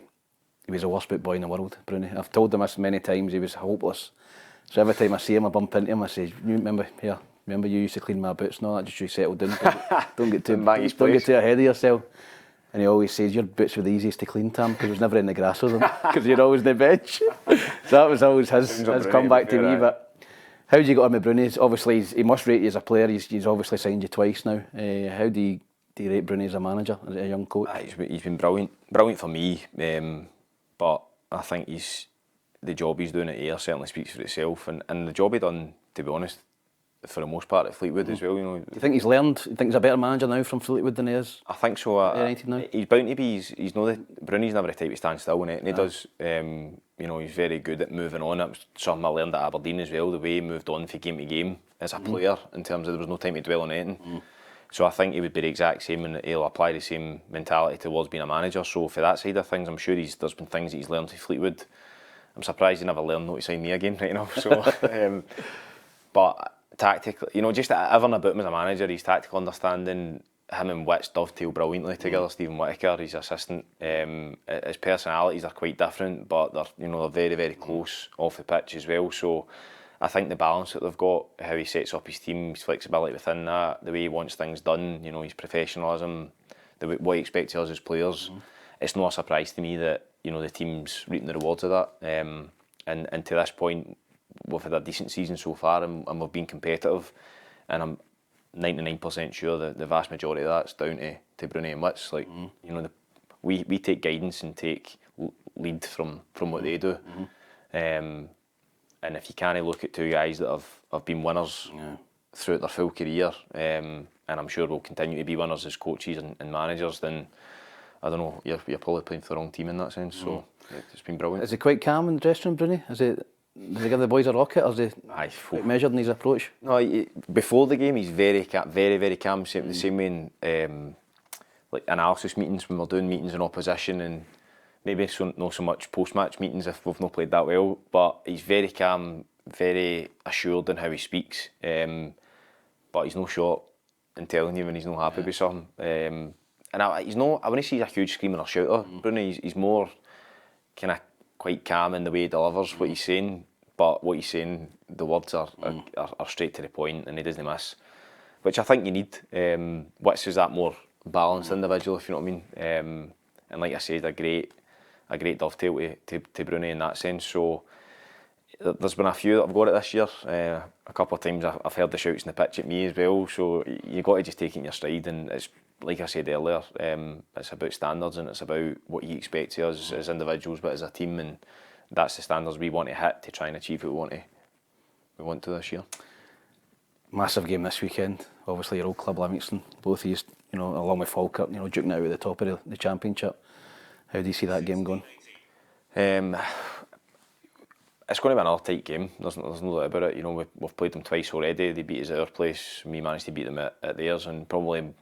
was the worst boot boy in the world, Bruni. I've told him this many times. He was hopeless. So every time I see him, I bump into him, I say, you remember you used to clean my boots and all that, just so you settle down. Don't get too ahead of yourself. And he always says, your boots were the easiest to clean, Tam, because I was never in the grass with them, because you're always on the bench. So that was always his comeback to me. But how did you get on with Bruni? Obviously, he must rate you as a player. He's obviously signed you twice now. How do you rate Bruni as a manager, as a young coach? He's been brilliant for me. But I think the job he's doing at Ayr certainly speaks for itself. And the job he done, to be honest, for the most part at Fleetwood as well. You know. Do you think he's learned? Do you think he's a better manager now from Fleetwood than he is? I think so. He's bound to be. Bruni's never the type to stand still in it, and he does. He's very good at moving on. That was something I learned at Aberdeen as well. The way he moved on from game to game as a player, in terms of there was no time to dwell on anything. So I think he would be the exact same, and he'll apply the same mentality towards being a manager. So for that side of things, I'm sure there's been things that he's learned from Fleetwood. I'm surprised he never learned not to sign me again right now. So, but tactically, just everything about him as a manager, his tactical understanding, him and Witts dovetail brilliantly together. Stephen Whittaker, his assistant, his personalities are quite different, but they're very, very close off the pitch as well. So I think the balance that they've got, how he sets up his team, his flexibility within that, the way he wants things done, his professionalism, what he expects of us as players, it's not a surprise to me that the team's reaping the rewards of that. And to this point, we've had a decent season so far, and we've been competitive, and I'm 99% sure that the vast majority of that's down to Bruni and Witts. We take guidance and take lead from what they do. And if you can't look at two guys that have been winners throughout their full career, and I'm sure will continue to be winners as coaches and managers, then I don't know, you're probably playing for the wrong team in that sense. So it's been brilliant. Is he quite calm in the dressing room, Bruni? Does he give the boys a rocket, or is he quite measured in his approach? No, before the game he's very, very calm. The same way in analysis meetings, when we're doing meetings in opposition, and maybe not so much post-match meetings if we've not played that well, but he's very calm, very assured in how he speaks, but he's no short in telling you when he's not happy with something. And I wouldn't say he's a huge screamer or shouter. Bruni, he's more kind of quite calm in the way he delivers what he's saying, but what he's saying, the words are straight to the point, and he doesn't miss, which I think you need. Witts is that more balanced individual, if you know what I mean. And like I said, a great dovetail to Bruni in that sense. So there's been a few that I've got it this year. A couple of times I've heard the shouts in the pitch at me as well. So you got to just take it in your stride, and it's like I said earlier, it's about standards, and it's about what you expect of us as individuals, but as a team, and that's the standards we want to hit to try and achieve what we want to this year. Massive game this weekend. Obviously, your old club Livingston, both of you, along with Falkirk, duking it out at the top of the championship. How do you see that game going? It's going to be another tight game. There's no doubt about it. We've played them twice already. They beat us at our place. We managed to beat them at theirs, and probably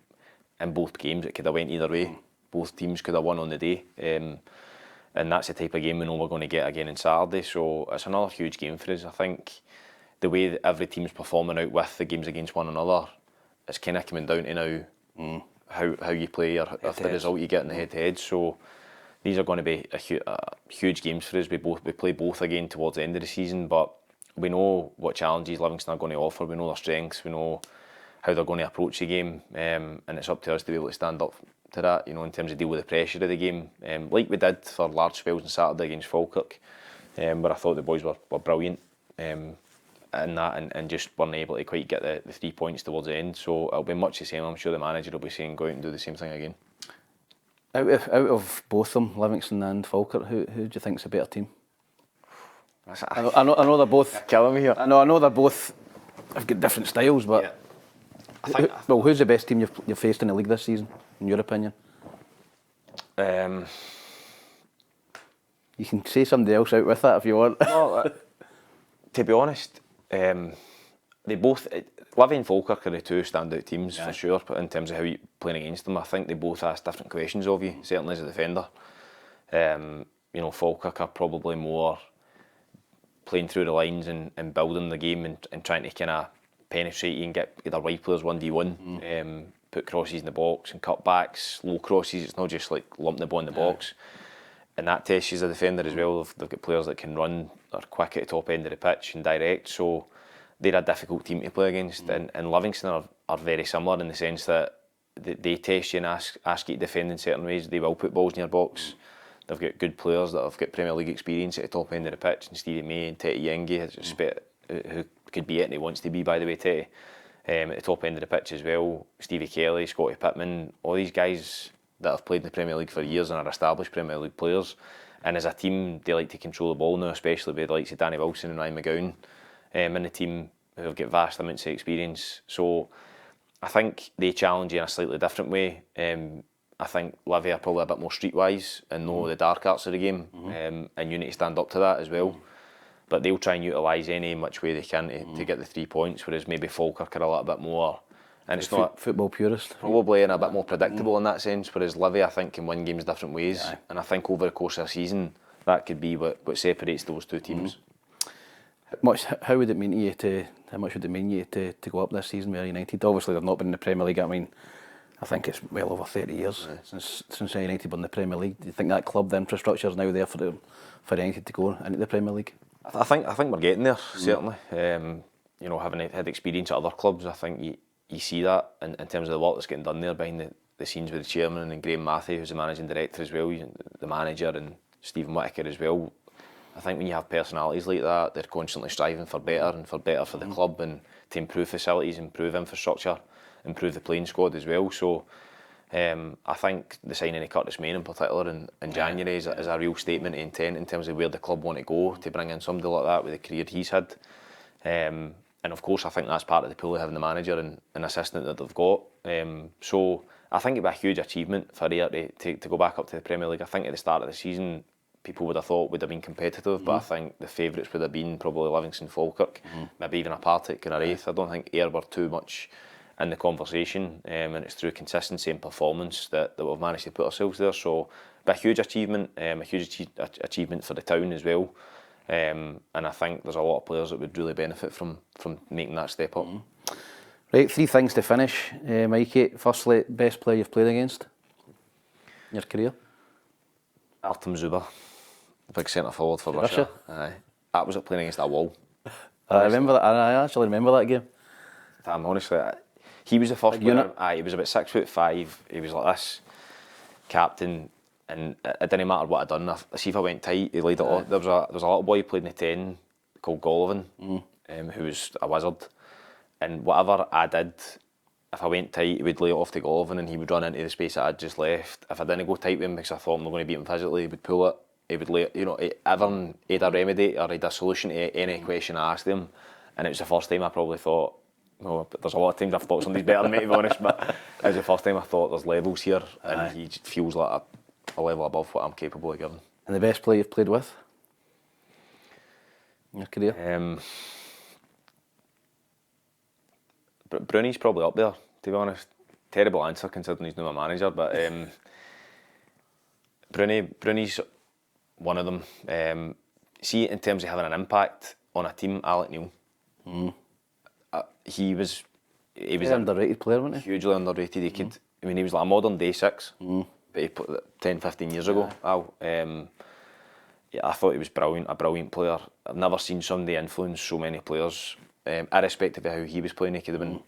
in both games it could have went either way. Both teams could have won on the day, and that's the type of game we know we're going to get again on Saturday. So it's another huge game for us. I think the way that every team's performing out with the games against one another, it's kind of coming down to now how you play, or if the result you get in the head-to-head. So these are going to be huge games for us. We play both again towards the end of the season, but we know what challenges Livingston are going to offer. We know their strengths. We know how they're going to approach the game, and it's up to us to be able to stand up to that, in terms of deal with the pressure of the game, like we did for large spells on Saturday against Falkirk, where I thought the boys were brilliant in that, and just weren't able to quite get the 3 points towards the end. So it'll be much the same. I'm sure the manager will be saying go out and do the same thing again. Out of both of them, Livingston and Falkirk, who do you think's a better team? I know they're both killing me here. I know they're both have got different styles, but Yeah. I think, who's the best team you've faced in the league this season, in your opinion? You can say somebody else out with that if you want. No, to be honest, they both, Livy and Falkirk are the two standout teams for sure, but in terms of how you're playing against them, I think they both ask different questions of you, certainly as a defender. You know, Falkirk are probably more playing through the lines and building the game and trying to kind of penetrate you and get their wide players 1v1, put crosses in the box and cut backs, low crosses. It's not just like lump the ball in the box. And that tests you as a defender as well. They've got players that can run, are quick at the top end of the pitch and direct, so they're a difficult team to play against. And Livingston are very similar in the sense that they test you and ask you to defend in certain ways. They will put balls in your box. They've got good players that have got Premier League experience at the top end of the pitch, and Stevie May and Teddy Yengi, who could be it and he wants to be, by the way, Teddy. At the top end of the pitch as well, Stevie Kelly, Scotty Pittman, all these guys that have played in the Premier League for years and are established Premier League players. And as a team, they like to control the ball now, especially with the likes of Danny Wilson and Ryan McGowan in the team, who have got vast amounts of experience. So I think they challenge you in a slightly different way. I think Livy are probably a bit more streetwise and know the dark arts of the game, and you need to stand up to that as well. But they'll try and utilise any much way they can to get the 3 points, whereas maybe Falkirk are a little bit more, and it's not football purist, probably, and a bit more predictable in that sense. Whereas Livy, I think, can win games different ways, and I think over the course of a season that could be what separates those two teams. How would it mean to you how much would it mean to you to go up this season with United? Obviously, they've not been in the Premier League. I mean, I think it's well over 30 years since United were in the Premier League. Do you think that club, the infrastructure, is now there for United to go into the Premier League? I think we're getting there, certainly. You know, having had experience at other clubs, I think you see that in terms of the work that's getting done there behind the scenes with the chairman and Graham Matthew, who's the managing director as well, the manager, and Stephen Whittaker as well. I think when you have personalities like that, they're constantly striving for better for the club, and to improve facilities, improve infrastructure, improve the playing squad as well. So I think the signing of Curtis Main in particular in January is a real statement of intent in terms of where the club want to go, to bring in somebody like that with the career he's had. And of course, I think that's part of the pool of having the manager and assistant that they've got. So I think it'd be a huge achievement for Ayr to go back up to the Premier League. I think at the start of the season, people would have thought would have been competitive, but I think the favourites would have been probably Livingston, Falkirk, maybe even a Partick and a Wraith. I don't think Ayr were too much in the conversation, and it's through consistency and performance that we've managed to put ourselves there. So, a huge achievement, a huge achievement for the town as well. And I think there's a lot of players that would really benefit from making that step up. Right, 3 things to finish, Mikey. Firstly, best player you've played against in your career? Artem Zuber, big centre forward for Russia. Aye. That was playing against a wall. I remember that. I actually remember that game. Honestly, he was the first player. He was about 6'5". He was like this, captain, and it didn't matter what I'd done. See if I went tight, he laid it on. There was a little boy who played in the 10 called Golovin, who was a wizard. And whatever I did, if I went tight, he would lay it off to Golovin, and he would run into the space that I'd just left. If I didn't go tight with him because I thought I'm not going to beat him physically, he would pull it. He would lay it. You know, he had a remedy or he had a solution to any question I asked him. And it was the first time I probably thought, well, there's a lot of times I've thought somebody's better than me, to be honest, but it was the first time I thought there's levels here, and he just feels like a level above what I'm capable of giving. And the best player you've played with in your career? Bruni's probably up there, to be honest. Terrible answer considering he's not my manager, but Bruni's one of them. See, in terms of having an impact on a team, Alec Neil. He was an underrated player, wasn't he? Hugely underrated. He could. I mean, he was like a modern day 6. But he put 10, 15 years ago. I thought he was brilliant. A brilliant player. I've never seen somebody influence so many players. Irrespective of how he was playing, he could have been,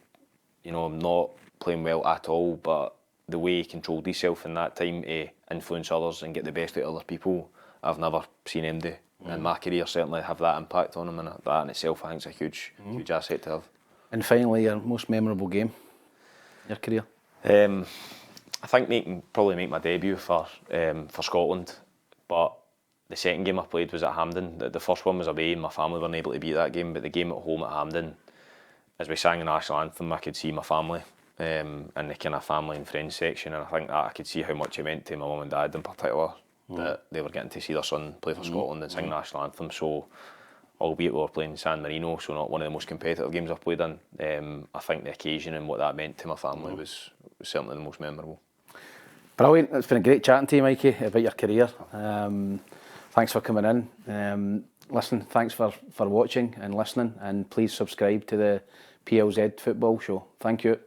not playing well at all. But the way he controlled himself in that time to influence others and get the best out of other people, I've never seen him do. In my career, certainly have that impact on him, and that in itself, I think, is a huge asset to have. And finally, your most memorable game in your career? I think probably make my debut for Scotland, but the second game I played was at Hampden. The first one was away, and my family weren't able to be at that game, but the game at home at Hampden, as we sang the national anthem, I could see my family and the kind of family and friends section, and I think that I could see how much it meant to my mum and dad in particular, that they were getting to see their son play for Scotland and sing the national anthem. So, albeit we were playing San Marino, so not one of the most competitive games I've played in, I think the occasion and what that meant to my family was certainly the most memorable. Brilliant. It's been a great chatting to you, Mikey, about your career. Thanks for coming in. Listen, thanks for watching and listening, and please subscribe to the PLZ Football Show. Thank you.